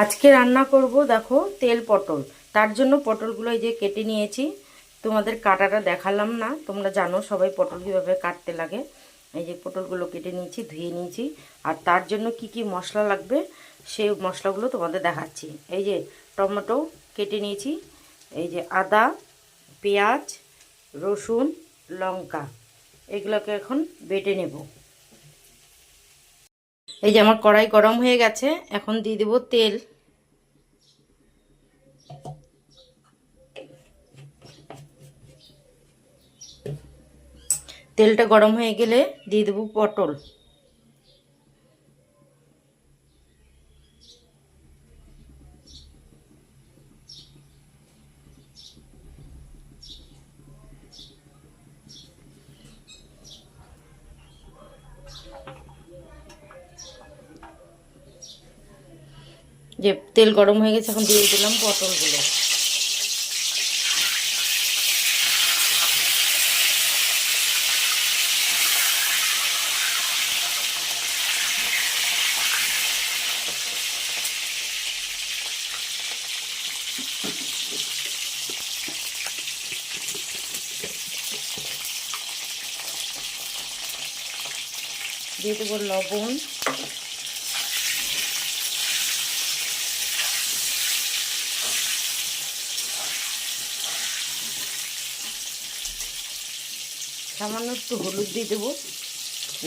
আজকে রান্না করব দেখো তেল পটল। তার জন্য পটলগুলো এই যে কেটে নিয়েছি। তোমাদের কাটাটা দেখালাম না, তোমরা জানো সবাই পটল কীভাবে কাটতে লাগে। এই যে পটলগুলো কেটে নিয়েছি, ধুয়ে নিয়েছি। আর তার জন্য কি কি মশলা লাগবে সেই মশলাগুলো তোমাদের দেখাচ্ছি। এই যে টমেটো কেটে নিয়েছি, এই যে আদা, পেঁয়াজ, রসুন, লঙ্কা, এগুলোকে এখন বেটে নেব। এই যে আমার কড়াই গরম হয়ে গেছে, এখন দিয়ে দেবো তেল। তেলটা গরম হয়ে গেলে দিয়ে দেবো পটল। যে তেল গরম হয়ে গেছে, এখন দিয়ে দিলাম পটলগুলো। দিয়ে দেবো লবণ, সামান্য একটু হলুদ দিয়ে দেবো,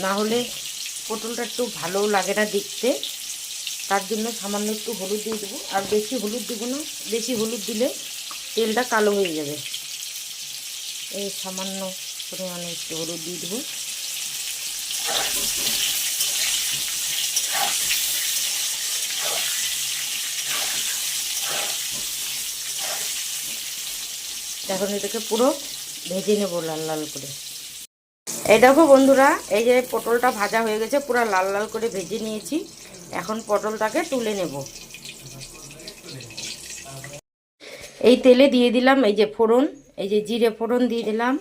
না হলে পটলটা একটু ভালো লাগে না দেখতে। তার জন্য সামান্য একটু হলুদ দিয়ে দেবো, আর বেশি হলুদ দেবো না, বেশি হলুদ দিলে তেলটা কালো হয়ে যাবে। এই সামান্য পরিমাণে একটু হলুদ দিয়ে দেবো। এখন এটাকে পুরো ভেজে নেবো লাল লাল করে। এই দেখো বন্ধুরা, এই যে পটলটা ভাজা হয়ে গেছে, পুরো লাল লাল করে ভেজে নিয়েছি। এখন পটলটাকে তুলে নেব। এই তেলে দিয়ে দিলাম এই যে ফোড়ন, এই যে জিরে ফোড়ন দিয়ে দিলাম,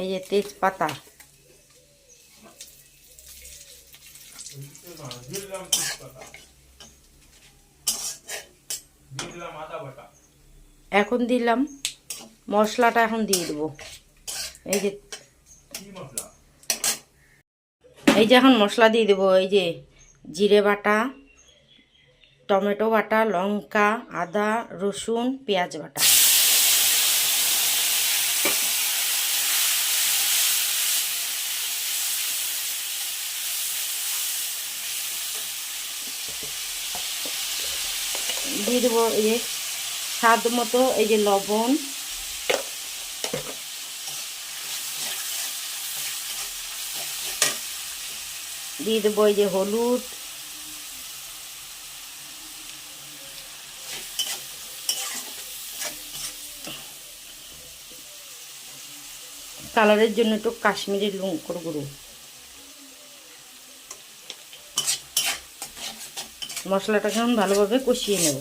এই যে তেজপাতা, এখন দিলাম মশলাটা, এখন দিয়ে দেবো। এই যে এখন মশলা দিয়ে দেবো। এই যে জিরে বাটা, টমেটো বাটা, লঙ্কা, আদা, রসুন, পেঁয়াজ বাটা। দিয়ে দেবো এই যে স্বাদ মতো এই যে লবণ, দিয়ে দেবো এই যে হলুদ, কালারের জন্য একটু কাশ্মীরি লঙ্কার গুঁড়ো। মশলাটাকে এখন ভালোভাবে কষিয়ে নেব।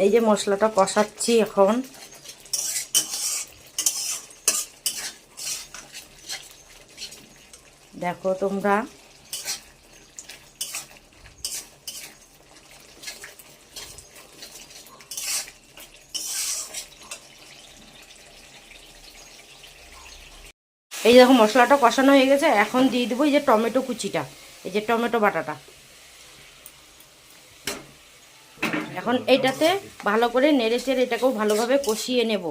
এই যে মশলাটা কষাচ্ছি এখন। দেখো তোমরা, এই দেখো মশলাটা কষানো হয়ে গেছে, এখন দিয়ে দেবো এই যে টমেটো কুচিটা, এই যে টমেটো বাটাটা। এখন এইটাতে ভালো করে নেড়ে চেড়ে এটাকেও ভালোভাবে কষিয়ে নেব।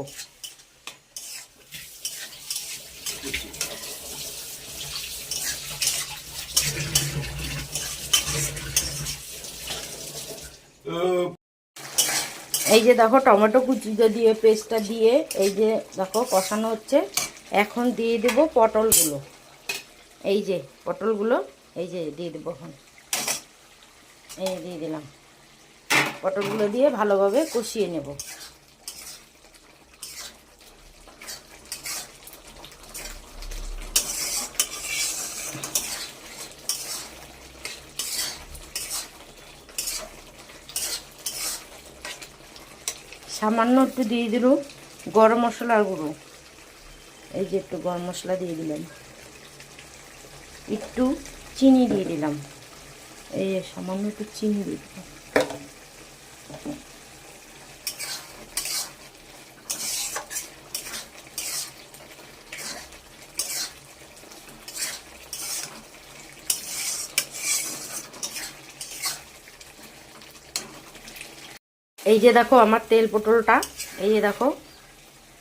এই যে দেখো টমেটো কুচি দিয়ে পেস্টটা দিয়ে এই যে দেখো কষানো হচ্ছে। এখন দিয়ে দেব পটলগুলো, এই যে পটলগুলো এই যে দিয়ে দেবো। এখন এই দিয়ে দিলাম, পটলগুলো দিয়ে ভালোভাবে কষিয়ে নেব। সামান্য একটু দিয়ে দিল গরম মশলার গুঁড়ো। এই যে একটু গরম মশলা দিয়ে দিলাম, একটু চিনি দিয়ে দিলাম, এই সামান্য একটু চিনি দিয়ে দিলাম। এই যে দেখো আমার তেল পটলটা, এই যে দেখো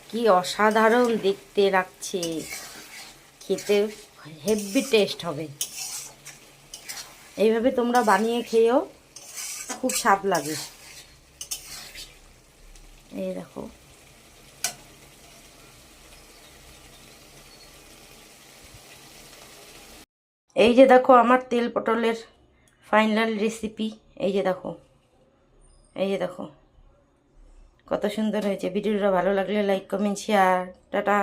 কি অসাধারণ দেখতে লাগছে, খেতে হেভি টেস্ট হবে। এইভাবে তোমরা বানিয়ে খেয়েও খুব স্বাদ লাগে। এই দেখো এই যে দেখো আমার তেল পটলের ফাইনাল রেসিপি। এই যে দেখো, এই যে দেখো কত সুন্দর হয়েছে। ভিডিওটা ভালো লাগলে লাইক কমেন্ট শেয়ার। টাটা।